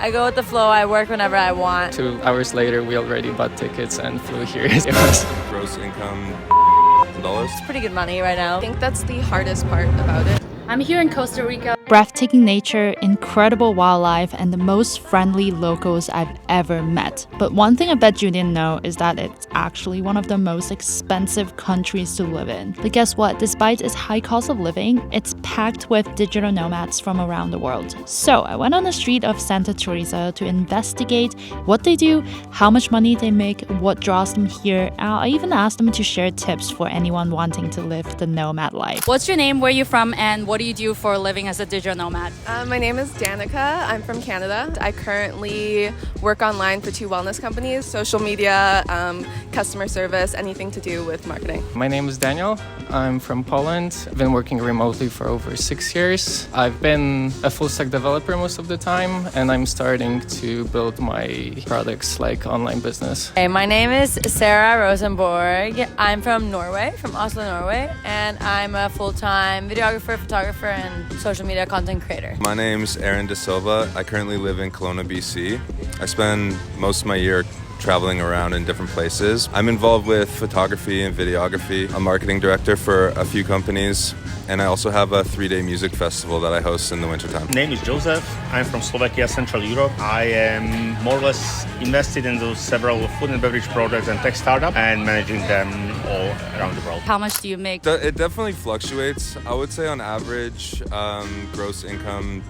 I go with the flow, I work whenever I want. 2 hours later, we already bought tickets and flew here. It was gross income dollars. It's pretty good money right now. I think that's the hardest part about it. I'm here in Costa Rica. Breathtaking nature, incredible wildlife, and the most friendly locals I've ever met. But one thing I bet you didn't know is that it's actually one of the most expensive countries to live in. But guess what? Despite its high cost of living, it's packed with digital nomads from around the world. So I went on the street of Santa Teresa to investigate what they do, how much money they make, what draws them here, and I even asked them to share tips for anyone wanting to live the nomad life. What's your name, where are you from, and what do you do for a living as a digital nomad? My name is Danica. I'm from Canada. I currently work online for 2 wellness companies, social media, customer service, anything to do with marketing. My name is Daniel. I'm from Poland. I've been working remotely for over 6 years. I've been a full-stack developer most of the time, and I'm starting to build my products like online business. Hey, my name is Sarah Rosenborg. I'm from Norway, from Oslo, Norway, and I'm a full-time videographer, photographer, and social media content creator. My name's Aaron De Silva. I currently live in Kelowna, BC. I spend most of my year traveling around in different places. I'm involved with photography and videography. I'm marketing director for a few companies, and I also have a 3-day music festival that I host in the wintertime. Name is Joseph. I'm from Slovakia, Central Europe. I am more or less invested into several food and beverage projects and tech startups and managing them all around the world. How much do you make? It definitely fluctuates. I would say on average, gross income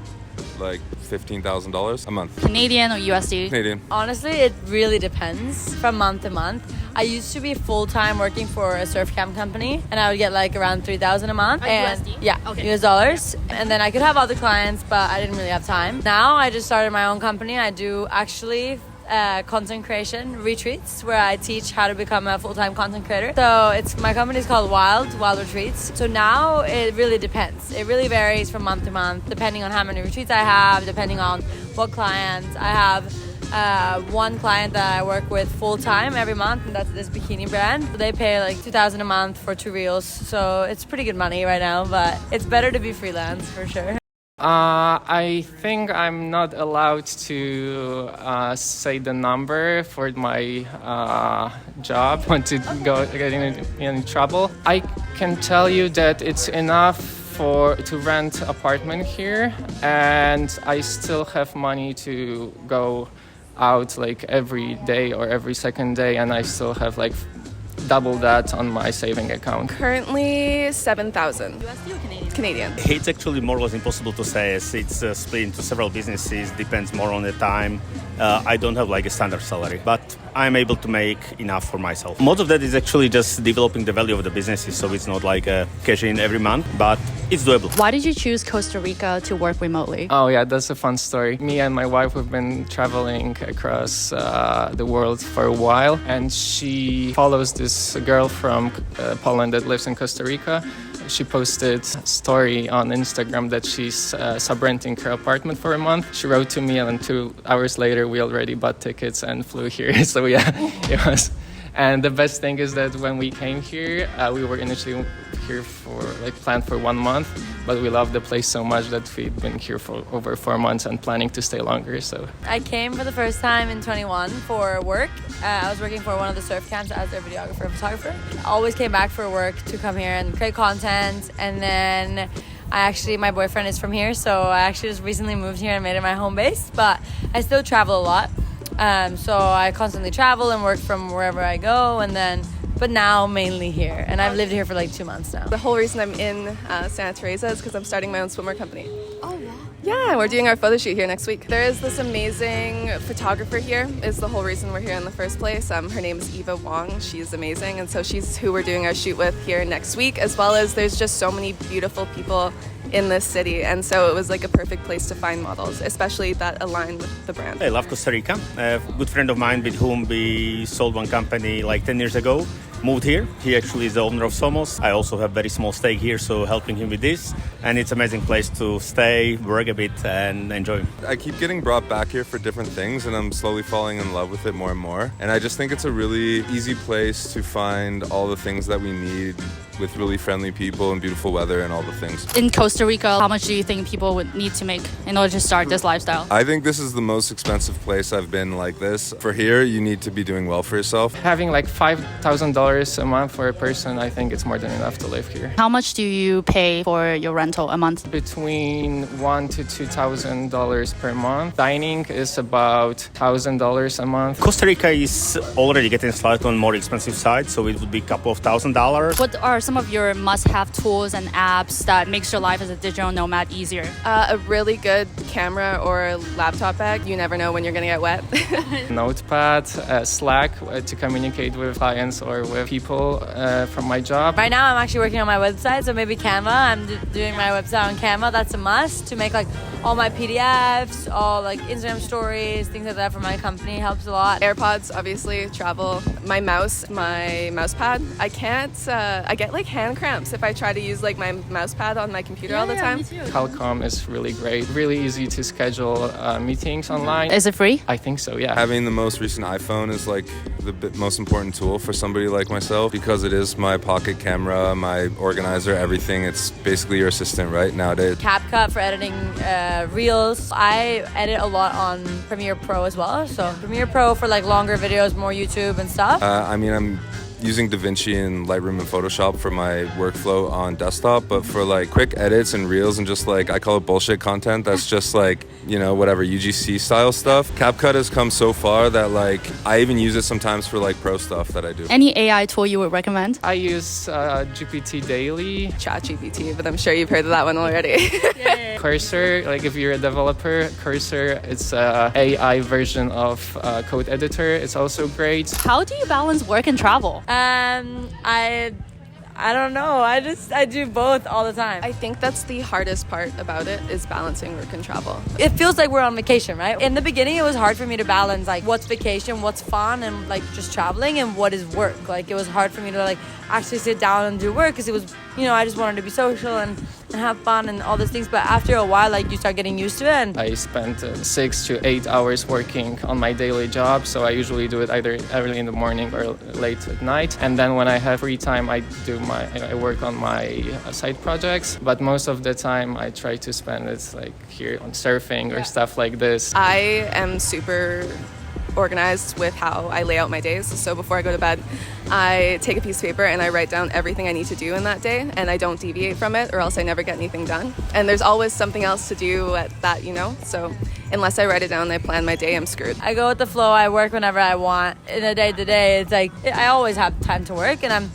like $15,000 a month. Canadian or USD? Canadian. Honestly, it really depends from month to month. I used to be full-time working for a surf camp company, and I would get like around $3,000 a month. USD? Yeah, Okay. US dollars. And then I could have other clients, but I didn't really have time. Now I just started my own company. I do actually content creation retreats where I teach how to become a full-time content creator. So my company is called Wild Retreats. So now it really depends. It really varies from month to month, depending on how many retreats I have, depending on what clients I have. One client that I work with full-time every month, and that's this bikini brand. They pay like $2,000 a month for 2 reels, so it's pretty good money right now, but it's better to be freelance for sure. I think I'm not allowed to say the number for my job. I want to get in trouble. I can tell you that it's enough to rent apartment here, and I still have money to go out like every day or every second day, and I still have like double that on my saving account. Currently 7,000. USD or Canadian? Canadian. It's actually more or less impossible to say, as it's split into several businesses, depends more on the time. I don't have like a standard salary, but I'm able to make enough for myself. Most of that is actually just developing the value of the businesses, so it's not like a cash in every month, but it's doable. Why did you choose Costa Rica to work remotely? Oh yeah, that's a fun story. Me and my wife have been traveling across the world for a while, and she follows this girl from Poland that lives in Costa Rica. She posted a story on Instagram that she's sub-renting her apartment for a month. She wrote to me, and 2 hours later we already bought tickets and flew here. So yeah, it was. And the best thing is that when we came here, we were initially here for planned for 1 month, but we love the place so much that we've been here for over 4 months and planning to stay longer. So I came for the first time in 21 for work. I was working for one of the surf camps as their videographer and photographer. I always came back for work to come here and create content, and then my boyfriend is from here, so I actually just recently moved here and made it my home base, but I still travel a lot. So I constantly travel and work from wherever I go, but now mainly here. And I've lived here for like 2 months now. The whole reason I'm in Santa Teresa is because I'm starting my own swimwear company. Oh, wow. Yeah, we're doing our photo shoot here next week. There is this amazing photographer here, is the whole reason we're here in the first place. Her name is Eva Wong. She's amazing, and so she's who we're doing our shoot with here next week, as well as there's just so many beautiful people in this city, and so it was like a perfect place to find models, especially that align with the brand. I love Costa Rica. A good friend of mine with whom we sold one company like 10 years ago moved here. He actually is the owner of Somos. I also have very small stake here, so helping him with this. And it's an amazing place to stay, work a bit, and enjoy. I keep getting brought back here for different things, and I'm slowly falling in love with it more and more. And I just think it's a really easy place to find all the things that we need with really friendly people and beautiful weather and all the things. In Costa Rica, how much do you think people would need to make in order to start this lifestyle? I think this is the most expensive place I've been like this. For here, you need to be doing well for yourself. Having like $5,000 a month for a person, I think it's more than enough to live here. How much do you pay for your rental a month? Between $1,000 to $2,000 per month. Dining is about $1,000 a month. Costa Rica is already getting slightly on more expensive side, so it would be a couple of $1,000. What are some of your must-have tools and apps that makes your life as a digital nomad easier? A really good camera or laptop bag. You never know when you're going to get wet. Notepad, Slack to communicate with clients or with people from my job. Right now I'm actually working on my website, so maybe Canva. I'm doing my website on Canva. That's a must to make like all my PDFs, all like Instagram stories, things like that for my company helps a lot. AirPods, obviously, travel. My mouse pad. I can't, I get like hand cramps if I try to use like my mouse pad on my computer all the time. Calcom is really great. Really easy to schedule meetings online. Is it free? I think so, yeah. Having the most recent iPhone is like the most important tool for somebody like myself because it is my pocket camera, my organizer, everything. It's basically your assistant, right, nowadays. CapCut for editing reels. I edit a lot on Premiere Pro as well. So Premiere Pro for like longer videos, more YouTube and stuff. I'm using DaVinci and Lightroom and Photoshop for my workflow on desktop, but for like quick edits and reels and just like, I call it bullshit content, that's just like, whatever, UGC style stuff. CapCut has come so far that like, I even use it sometimes for like pro stuff that I do. Any AI tool you would recommend? I use GPT daily. ChatGPT, but I'm sure you've heard of that one already. Cursor, like if you're a developer, Cursor, it's a AI version of code editor. It's also great. How do you balance work and travel? I don't know. I do both all the time. I think that's the hardest part about it is balancing work and travel. It feels like we're on vacation, right? In the beginning, it was hard for me to balance like what's vacation, what's fun, and like just traveling, and what is work. Like it was hard for me to like actually sit down and do work because it was, I just wanted to be social and have fun and all these things. But after a while, like you start getting used to it. And I spent 6 to 8 hours working on my daily job, so I usually do it either early in the morning or late at night. And then when I have free time, I work on my side projects. But most of the time, I try to spend it like here on surfing or stuff like this. I am super organized with how I lay out my days. So before I go to bed, I take a piece of paper and I write down everything I need to do in that day, and I don't deviate from it or else I never get anything done. And there's always something else to do at that, so unless I write it down, I plan my day, I'm screwed. I go with the flow. I work whenever I want. In a day-to-day, it's like I always have time to work, and I'm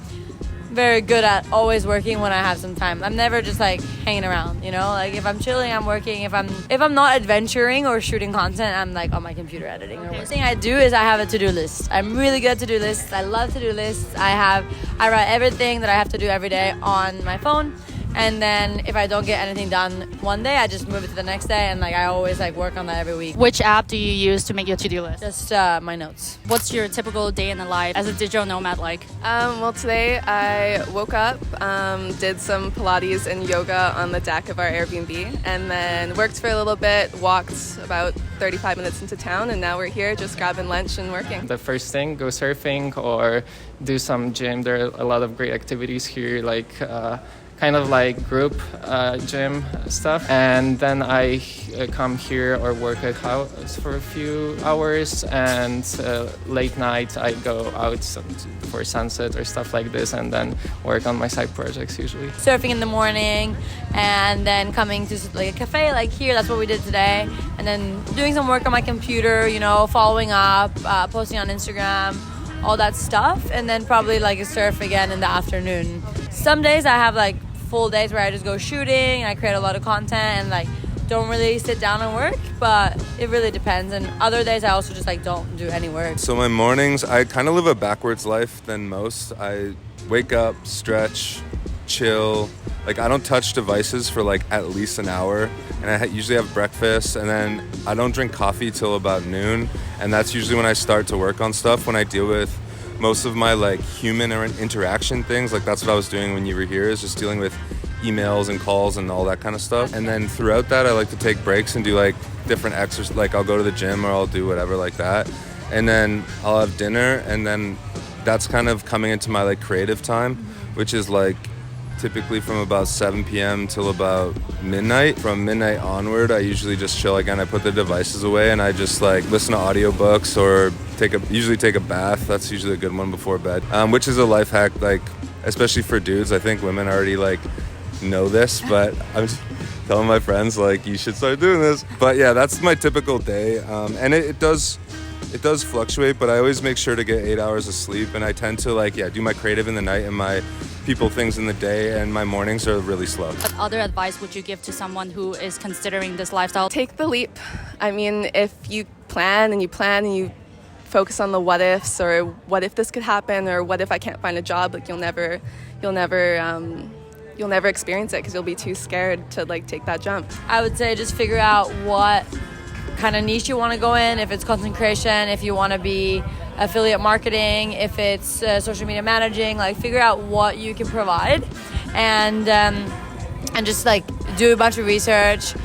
very good at always working when I have some time. I'm never just like hanging around, like if I'm chilling, I'm working. If I'm not adventuring or shooting content, I'm like on my computer editing or working. The thing I do is I have a to-do list. I'm really good at to-do lists. I love to-do lists. I write everything that I have to do every day on my phone. And then if I don't get anything done one day, I just move it to the next day, and like I always like work on that every week. Which app do you use to make your to-do list? Just my notes. What's your typical day in the life as a digital nomad like? Well, today I woke up, did some Pilates and yoga on the deck of our Airbnb, and then worked for a little bit, walked about 35 minutes into town, and now we're here just grabbing lunch and working. The first thing, go surfing or do some gym. There are a lot of great activities here, like kind of like group gym stuff. And then I come here or work at house for a few hours, and late night I go out for sunset or stuff like this, and then work on my side projects usually. Surfing in the morning, and then coming to like a cafe like here, that's what we did today, and then doing some work on my computer, following up, posting on Instagram, all that stuff, and then probably like a surf again in the afternoon. Some days I have like full days where I just go shooting and I create a lot of content and like don't really sit down and work, but it really depends. And other days I also just like don't do any work. So my mornings, I kind of live a backwards life than most. I wake up, stretch, chill. Like I don't touch devices for like at least an hour, and I usually have breakfast, and then I don't drink coffee till about noon, and that's usually when I start to work on stuff. When I deal with most of my like human or interaction things, like that's what I was doing when you were here, is just dealing with emails and calls and all that kind of stuff. And then throughout that, I like to take breaks and do like different exercises. Like I'll go to the gym or I'll do whatever like that, and then I'll have dinner, and then that's kind of coming into my like creative time, which is like typically from about 7 p.m. till about midnight. From midnight onward, I usually just chill again. I put the devices away and I just like listen to audiobooks or usually take a bath. That's usually a good one before bed, which is a life hack, like especially for dudes. I think women already like know this, but I'm just telling my friends like you should start doing this. But yeah, that's my typical day, and it does fluctuate, but I always make sure to get 8 hours of sleep, and I tend to do my creative in the night and my people things in the day, and my mornings are really slow. What other advice would you give to someone who is considering this lifestyle? Take the leap. I mean, if you plan and you focus on the what ifs, or what if this could happen, or what if I can't find a job, like you'll never experience it because you'll be too scared to like take that jump. I would say just figure out what kind of niche you want to go in. If it's content creation, if you want to be affiliate marketing, if it's social media managing, like figure out what you can provide, and just like do a bunch of research,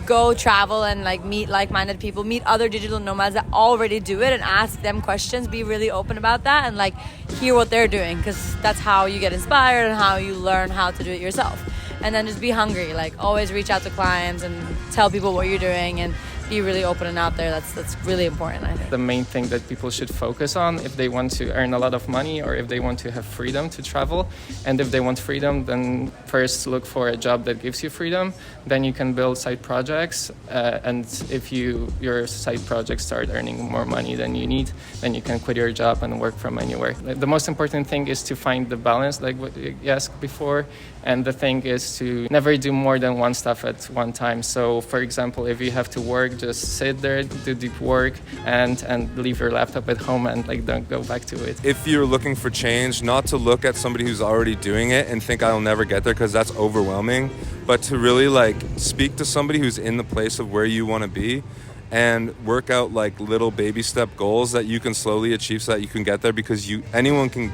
go travel and like meet like-minded people, meet other digital nomads that already do it, and ask them questions. Be really open about that and like hear what they're doing, because that's how you get inspired and how you learn how to do it yourself. And then just be hungry, like always reach out to clients and tell people what you're doing, and be really open and out there. That's really important, I think. The main thing that people should focus on if they want to earn a lot of money, or if they want to have freedom to travel. And if they want freedom, then first look for a job that gives you freedom. Then you can build side projects. And if your side projects start earning more money than you need, then you can quit your job and work from anywhere. The most important thing is to find the balance, like what you asked before. And the thing is to never do more than one stuff at one time. So, for example, if you have to work, just sit there, do deep work, and leave your laptop at home and like don't go back to it. If you're looking for change, not to look at somebody who's already doing it and think I'll never get there, because that's overwhelming, but to really like speak to somebody who's in the place of where you want to be and work out like little baby step goals that you can slowly achieve so that you can get there, because anyone can,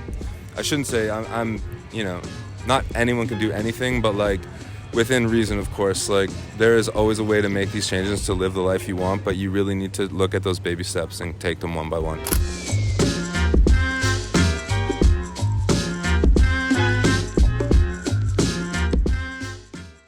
I shouldn't say I'm not anyone can do anything, but like within reason, of course. Like there is always a way to make these changes to live the life you want, but you really need to look at those baby steps and take them one by one.